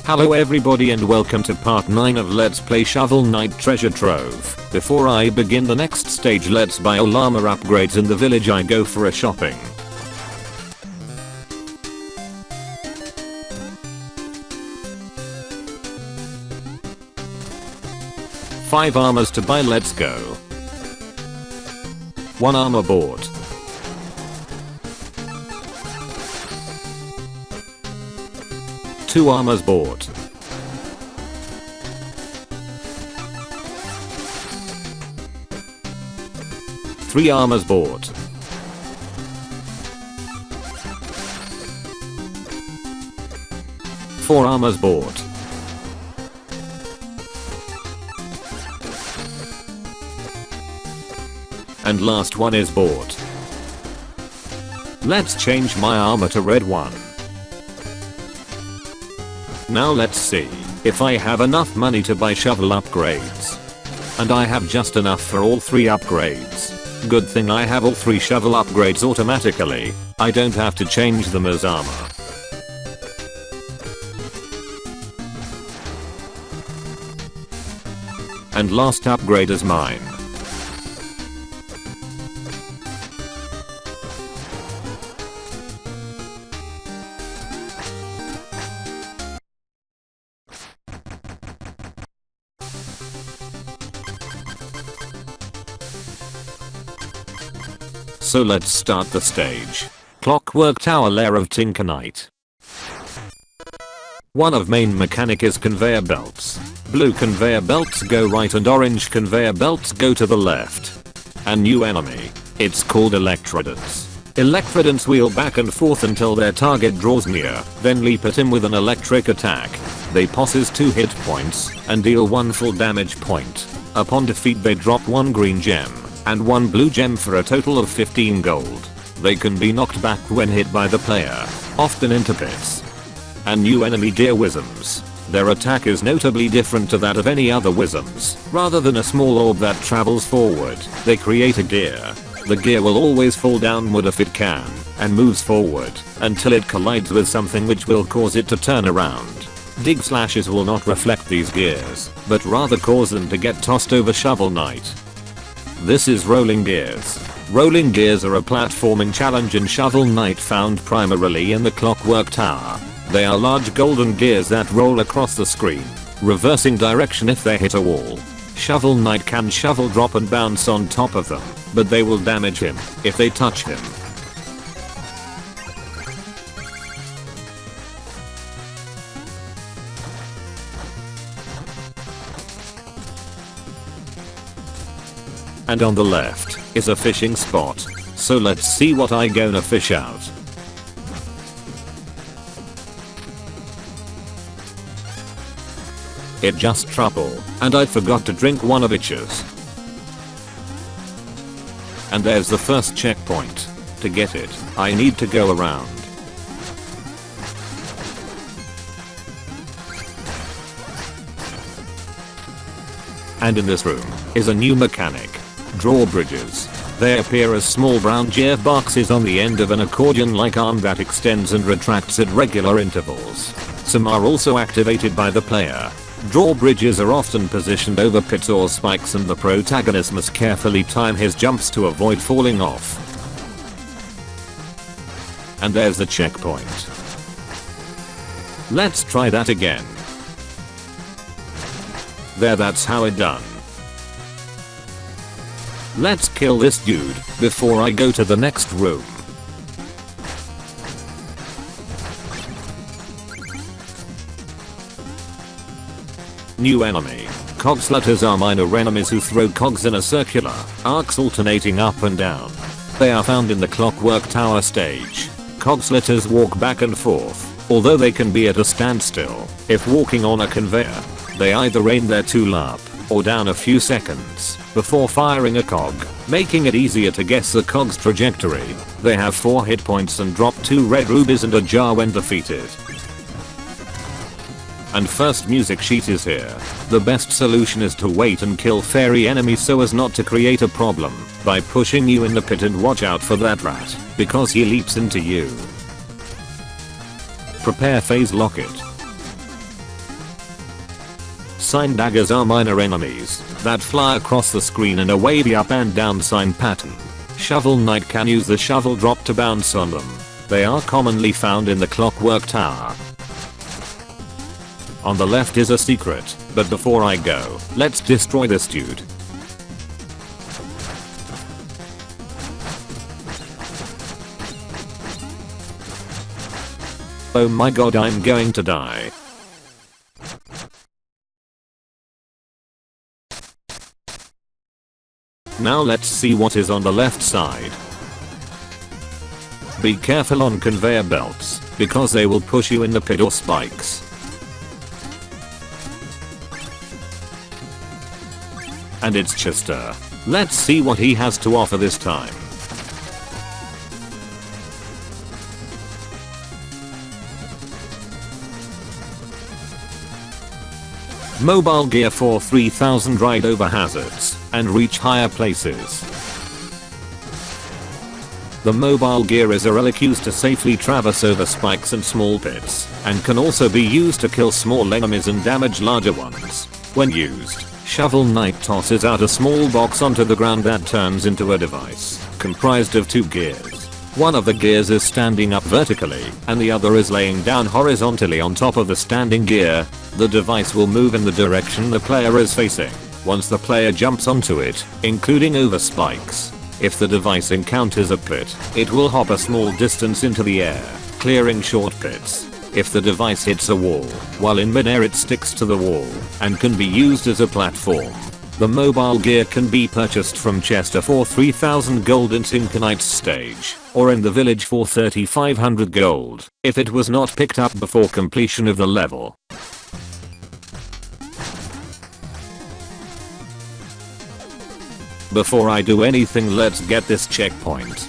Hello everybody and welcome to part 9 of Let's Play Shovel Knight Treasure Trove. Before I begin the next stage, let's buy all armor upgrades in the village. I go for a shopping. Five armors to buy, let's go. 1 armor bought. Two armors bought. Three armors bought. Four armors bought. And last one is bought. Let's change my armor to red one. Now let's see if I have enough money to buy shovel upgrades. And I have just enough for all 3 upgrades. Good thing I have all 3 shovel upgrades automatically. I don't have to change them as armor. And last upgrade is mine. So let's start the stage. Clockwork Tower, Lair of Tinker Knight. One of main mechanic is conveyor belts. Blue conveyor belts go right and orange conveyor belts go to the left. A new enemy. It's called Electrodons. Electrodons wheel back and forth until their target draws near, then leap at him with an electric attack. They possess 2 hit points and deal 1 full damage point. Upon defeat they drop 1 green gem and 1 blue gem for a total of 15 gold. They can be knocked back when hit by the player, often into bits. A new enemy, Deer Wisms. Their attack is notably different to that of any other wisms. Rather than a small orb that travels forward, they create a gear. The gear will always fall downward if it can, and moves forward until it collides with something which will cause it to turn around. Dig slashes will not reflect these gears, but rather cause them to get tossed over Shovel Knight. This is Rolling Gears. Rolling Gears are a platforming challenge in Shovel Knight found primarily in the Clockwork Tower. They are large golden gears that roll across the screen, reversing direction if they hit a wall. Shovel Knight can shovel drop and bounce on top of them, but they will damage him if they touch him. And on the left is a fishing spot. So let's see what I gonna fish out. It just trouble, and I forgot to drink one of itches. And there's the first checkpoint. To get it, I need to go around. And in this room is a new mechanic. Drawbridges. They appear as small brown gear boxes on the end of an accordion-like arm that extends and retracts at regular intervals. Some are also activated by the player. Drawbridges are often positioned over pits or spikes and the protagonist must carefully time his jumps to avoid falling off. And there's the checkpoint. Let's try that again. There, that's how it done. Let's kill this dude before I go to the next room. New enemy. Cogslitters are minor enemies who throw cogs in a circular, arcs alternating up and down. They are found in the Clockwork Tower stage. Cogslitters walk back and forth, although they can be at a standstill if walking on a conveyor. They either aim their tool up or down a few seconds before firing a cog, making it easier to guess the cog's trajectory. They have 4 hit points and drop 2 red rubies and a jar when defeated. And first music sheet is here. The best solution is to wait and kill fairy enemies so as not to create a problem by pushing you in the pit, and watch out for that rat because he leaps into you. Prepare phase locket. Sign daggers are minor enemies that fly across the screen in a wavy up and down sign pattern. Shovel Knight can use the shovel drop to bounce on them. They are commonly found in the clockwork tower. On the left is a secret, but before I go, let's destroy this dude. Oh my god, I'm going to die. Now let's see what is on the left side. Be careful on conveyor belts, because they will push you in the pit or spikes. And it's Chester. Let's see what he has to offer this time. Mobile gear for 3000, ride over hazards and reach higher places. The mobile gear is a relic used to safely traverse over spikes and small pits, and can also be used to kill small enemies and damage larger ones. When used, Shovel Knight tosses out a small box onto the ground that turns into a device comprised of 2 gears. One of the gears is standing up vertically, and the other is laying down horizontally on top of the standing gear. The device will move in the direction the player is facing once the player jumps onto it, including over spikes. If the device encounters a pit, it will hop a small distance into the air, clearing short pits. If the device hits a wall, while in midair it sticks to the wall and can be used as a platform. The mobile gear can be purchased from Chester for 3000 gold in Synchronite's stage, or in the village for 3500 gold, if it was not picked up before completion of the level. Before I do anything, let's get this checkpoint.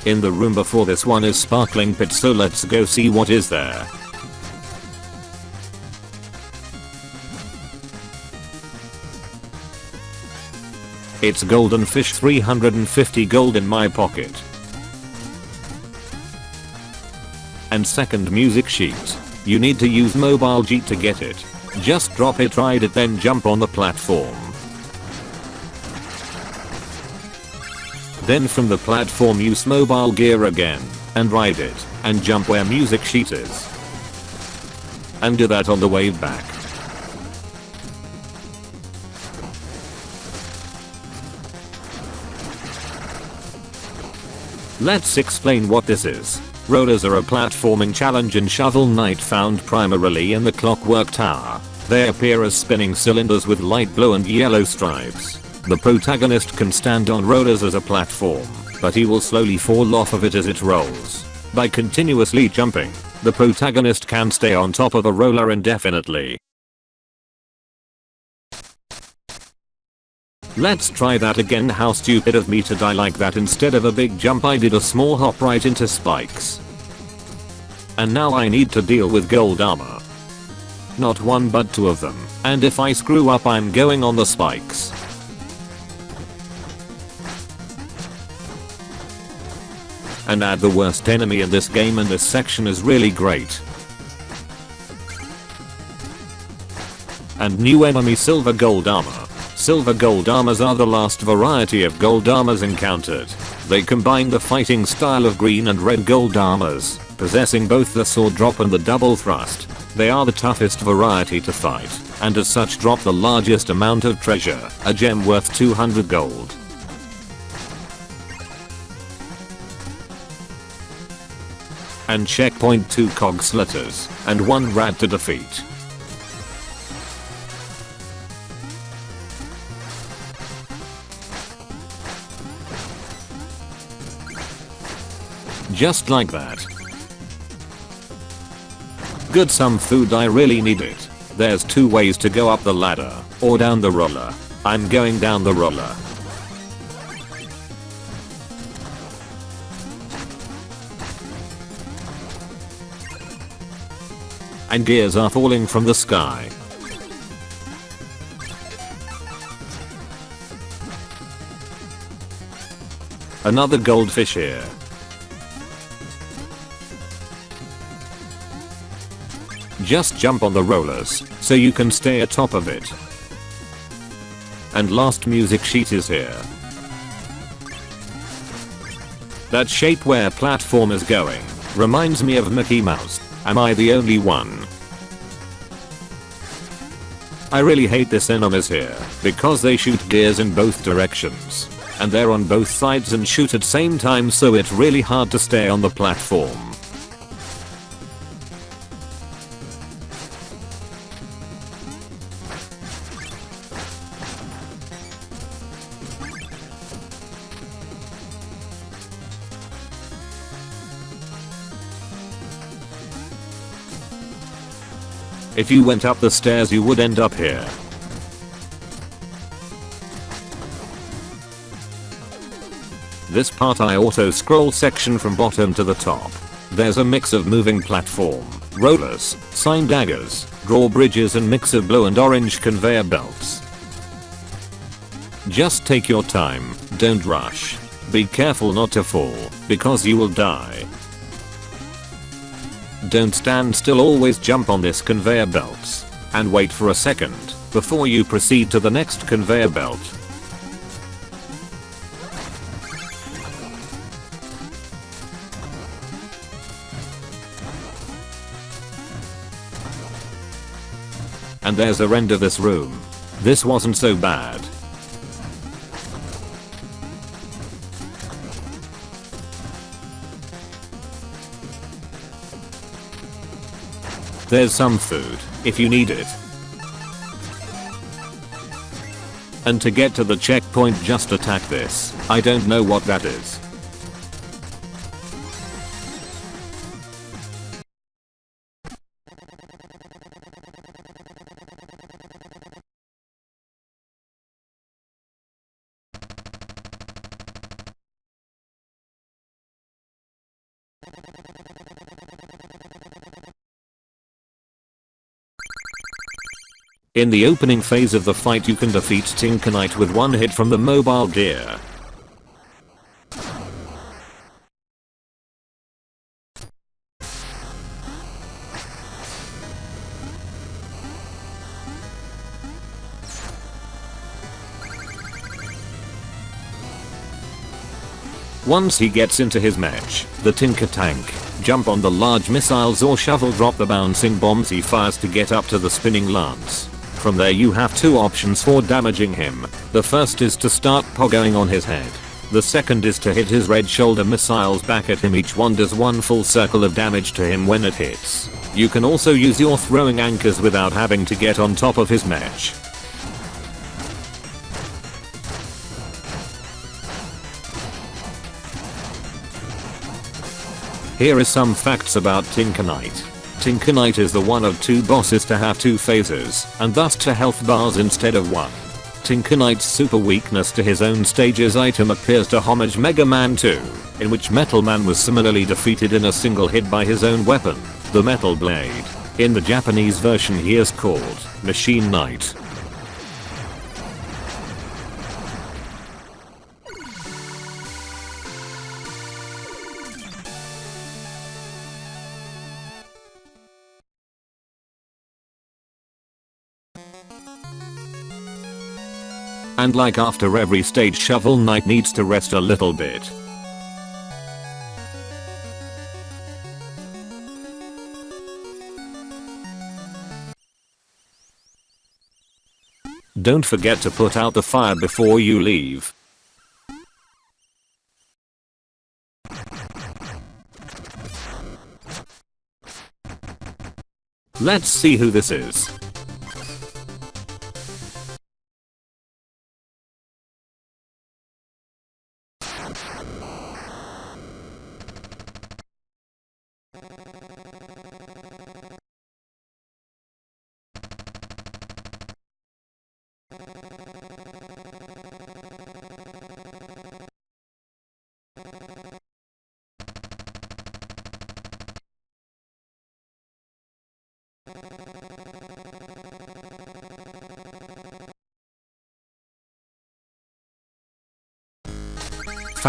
In the room before this one is Sparkling Pit, so let's go see what is there. It's golden fish, 350 gold in my pocket. And second music sheet. You need to use mobile G to get it. Just drop it, ride it, then jump on the platform. Then from the platform use mobile gear again, and ride it, and jump where music sheet is. And do that on the way back. Let's explain what this is. Rollers are a platforming challenge in Shovel Knight found primarily in the Clockwork Tower. They appear as spinning cylinders with light blue and yellow stripes. The protagonist can stand on rollers as a platform, but he will slowly fall off of it as it rolls. By continuously jumping, the protagonist can stay on top of a roller indefinitely. Let's try that again. How stupid of me to die like that. Instead of a big jump, I did a small hop right into spikes. And now I need to deal with gold armor. Not one but 2 of them, and if I screw up I'm going on the spikes. And add the worst enemy in this game, and this section is really great. And new enemy, silver gold armor. Silver gold armors are the last variety of gold armors encountered. They combine the fighting style of green and red gold armors, possessing both the sword drop and the double thrust. They are the toughest variety to fight, and as such drop the largest amount of treasure, a gem worth 200 gold. And checkpoint 2 cog slitters, and 1 rat to defeat. Just like that. Good, some food, I really need it. There's 2 ways to go up the ladder, or down the roller. I'm going down the roller. And gears are falling from the sky. Another goldfish here. Just jump on the rollers so you can stay atop of it. And last music sheet is here. That shape where platform is going reminds me of Mickey Mouse. Am I the only one? I really hate this enemies here because they shoot gears in both directions. And they're on both sides and shoot at same time, so it's really hard to stay on the platform. If you went up the stairs you would end up here. This part I auto scroll section from bottom to the top. There's a mix of moving platform, rollers, sign daggers, drawbridges and mix of blue and orange conveyor belts. Just take your time, don't rush. Be careful not to fall, because you will die. Don't stand still, always jump on this conveyor belts. And wait for a second before you proceed to the next conveyor belt. And there's the end of this room. This wasn't so bad. There's some food, if you need it. And to get to the checkpoint just attack this. I don't know what that is. In the opening phase of the fight you can defeat Tinkerknight with one hit from the mobile gear. Once he gets into his match, the Tinker Tank, jump on the large missiles or shovel drop the bouncing bombs he fires to get up to the spinning lance. From there you have two options for damaging him. The first is to start pogoing on his head. The second is to hit his red shoulder missiles back at him. Each one does one full circle of damage to him when it hits. You can also use your throwing anchors without having to get on top of his match. Here is some facts about Tinkerknight. Tinkerknight is the one of two bosses to have two phases, and thus two health bars instead of one. Tinkerknight's super weakness to his own stage's item appears to homage Mega Man 2, in which Metal Man was similarly defeated in a single hit by his own weapon, the Metal Blade. In the Japanese version he is called Machine Knight. And like after every stage, Shovel Knight needs to rest a little bit. Don't forget to put out the fire before you leave. Let's see who this is.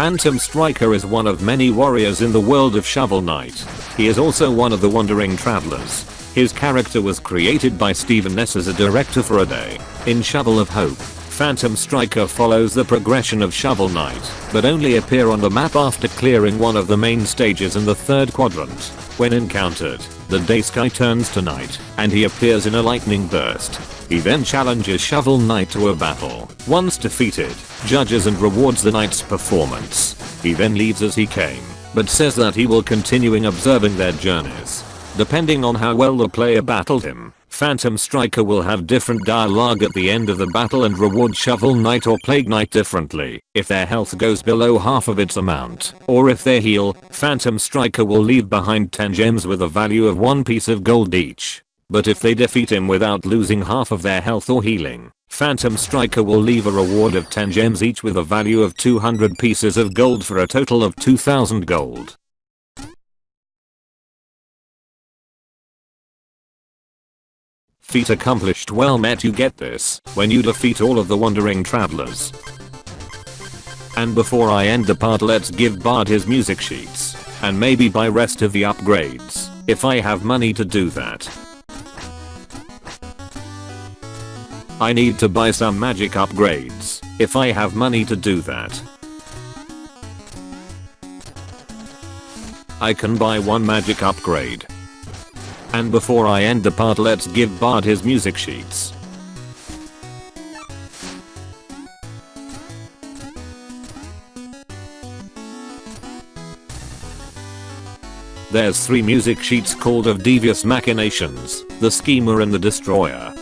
Phantom Striker is one of many warriors in the world of Shovel Knight. He is also one of the Wandering Travelers. His character was created by Stephen Ness as a director for a day. In Shovel of Hope, Phantom Striker follows the progression of Shovel Knight, but only appear on the map after clearing one of the main stages in the third quadrant. When encountered, the day sky turns to night, and he appears in a lightning burst. He then challenges Shovel Knight to a battle. Once defeated, judges and rewards the knight's performance. He then leaves as he came, but says that he will continuing observing their journeys. Depending on how well the player battled him, Phantom Striker will have different dialogue at the end of the battle and reward Shovel Knight or Plague Knight differently if their health goes below half of its amount, or if they heal. Phantom Striker will leave behind 10 gems with a value of 1 piece of gold each. But if they defeat him without losing half of their health or healing, Phantom Striker will leave a reward of 10 gems each with a value of 200 pieces of gold for a total of 2000 gold. Feat accomplished. Well met. You get this when you defeat all of the Wandering Travelers. And before I end the part, let's give Bard his music sheets and maybe buy rest of the upgrades if I have money to do that. I need to buy some magic upgrades if I have money to do that. I can buy 1 magic upgrade. And before I end the part, let's give Bard his music sheets. There's 3 music sheets called of Devious Machinations, the Schemer and the Destroyer.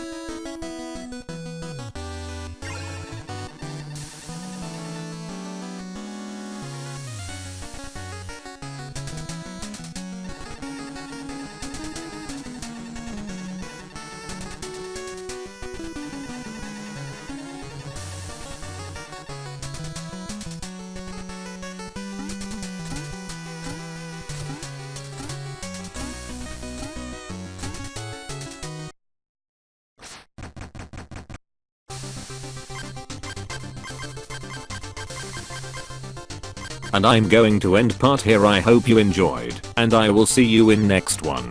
And I'm going to end part here. I hope you enjoyed, and I will see you in next one.